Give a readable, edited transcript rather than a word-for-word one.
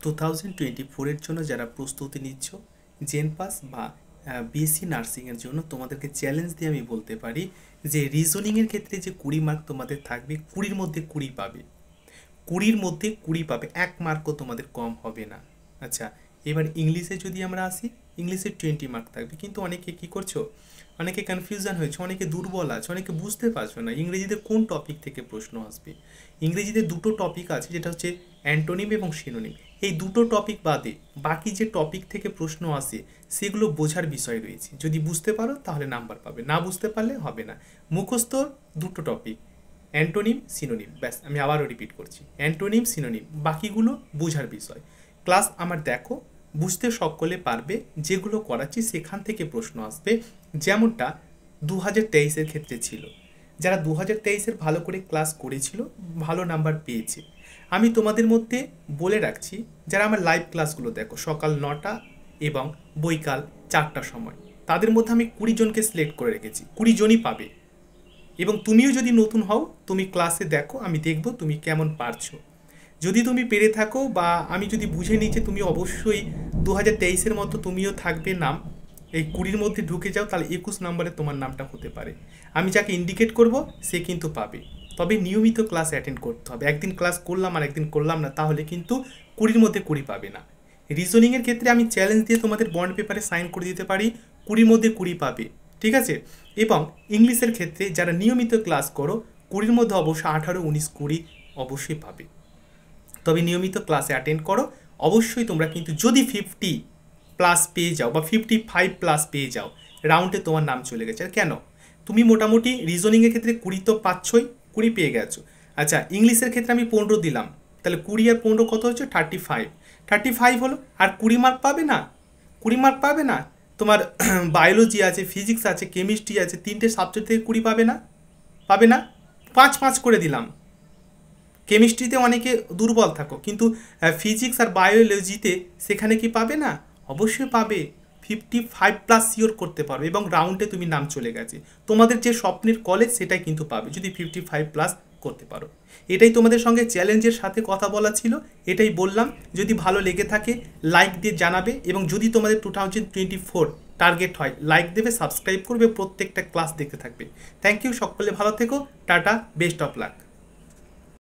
2024 জন্য যারা প্রস্তুতি নিচ্ছ জেন পাস বা বিএসসি নার্সিংয়ের জন্য তোমাদেরকে চ্যালেঞ্জ দিয়ে আমি বলতে পারি যে রিজনিংয়ের ক্ষেত্রে যে 20 মার্ক তোমাদের থাকবে, 20-র মধ্যে 20 পাবে, 20-র মধ্যে 20 পাবে, 1 মার্কও তোমাদের কম হবে না। আচ্ছা, এবার ইংলিশে যদি আমরা আসি, ইংলিশে 20 মার্ক থাকবে। কিন্তু অনেকে কি করছো, অনেকে কনফিউশন হয়েছে, অনেকে দুর্বল আছে, অনেকে বুঝতে পারছো না ইংরেজিতে কোন টপিক থেকে প্রশ্ন আসবে। ইংরেজিতে দুটো টপিক আছে, যেটা হচ্ছে অ্যান্টোনিম এবং সিনোনিম। এই দুটো টপিক বাদে বাকি যে টপিক থেকে প্রশ্ন আসে সেগুলো বোঝার বিষয় রয়েছে। যদি বুঝতে পারো তাহলে নাম্বার পাবে, না বুঝতে পারলে হবে না। মুখস্থ দুটো টপিক, অ্যান্টোনিম সিনোনিম, ব্যাস। আমি আবারও রিপিট করছি, অ্যান্টোনিম সিনোনিম, বাকিগুলো বোঝার বিষয়। ক্লাস আমার দেখো, বুঝতে সকলে পারবে, যেগুলো করাচ্ছি সেখান থেকে প্রশ্ন আসবে, যেমনটা 2023-এর ক্ষেত্রে ছিল। যারা 2023-এর ভালো করে ক্লাস করেছিল ভালো নাম্বার পেয়েছে। আমি তোমাদের মধ্যে বলে রাখছি, যারা আমার লাইভ ক্লাসগুলো দেখো সকাল 9টা এবং বৈকাল 4টার সময়, তাদের মধ্যে আমি 20 জনকে সিলেক্ট করে রেখেছি, 20 জনই পাবে। এবং তুমিও যদি নতুন হও, তুমি ক্লাসে দেখো, আমি দেখব তুমি কেমন পারছো। যদি তুমি পেরে থাকো বা আমি যদি বুঝে নিই যে তুমি অবশ্যই 2023-এর মতো তুমিও থাকবে নাম, এই 20-র মধ্যে ঢুকে যাও, তাহলে 21 নম্বরে তোমার নামটা হতে পারে। আমি যাকে ইন্ডিকেট করব সে কিন্তু পাবে। তবে নিয়মিত ক্লাস অ্যাটেন্ড করতে হবে। একদিন ক্লাস করলাম আর একদিন করলাম না, তাহলে কিন্তু 20-র মধ্যে 20 পাবে না। রিজনিংয়ের ক্ষেত্রে আমি চ্যালেঞ্জ দিয়ে তোমাদের বন্ড পেপারে সাইন করে দিতে পারি, 20-র মধ্যে 20 পাবে, ঠিক আছে। এবং ইংলিশের ক্ষেত্রে যারা নিয়মিত ক্লাস করো, 20-র মধ্যে অবশ্যই 18, 19, 20 অবশ্যই পাবে। তবে নিয়মিত ক্লাসে অ্যাটেন্ড করো। অবশ্যই তোমরা কিন্তু যদি 50 প্লাস পেয়ে যাও বা 55 প্লাস পেয়ে যাও, রাউন্ডে তোমার নাম চলে গেছে। আর কেন, তুমি মোটামুটি রিজনিংয়ের ক্ষেত্রে 20 তো পাচ্ছই, 20 পেয়ে গেছো। আচ্ছা, ইংলিশের ক্ষেত্রে আমি 15 দিলাম, তাহলে 20 আর 15 কত হচ্ছে? 35 হলো। আর 20 মার্ক পাবে না, 20 মার্ক পাবে না। তোমার বায়োলজি আছে, ফিজিক্স আছে, কেমিস্ট্রি আছে, 3টে সাবজেক্ট থেকে 20 পাবে না, পাবে না। 5 করে দিলাম। কেমিস্ট্রিতে অনেকে দুর্বল থাকো, কিন্তু ফিজিক্স আর বায়োলজিতে সেখানে কি পাবে না? অবশ্যই পাবে। 55 প্লাস সিওর করতে পারবে এবং রাউন্ডে তুমি নাম চলে গেছে। তোমাদের যে স্বপ্নের কলেজ সেটাই কিন্তু পাবে যদি 55 প্লাস করতে পারো। এটাই তোমাদের সঙ্গে চ্যালেঞ্জের সাথে কথা বলা ছিল, এটাই বললাম। যদি ভালো লেগে থাকে লাইক দিয়ে জানাবে, এবং যদি তোমাদের 2024 টার্গেট হয় লাইক দেবে, সাবস্ক্রাইব করবে, প্রত্যেকটা ক্লাস দেখতে থাকবে। থ্যাংক ইউ, সকলে ভালো থেকো, টাটা, বেস্ট অফ লাক।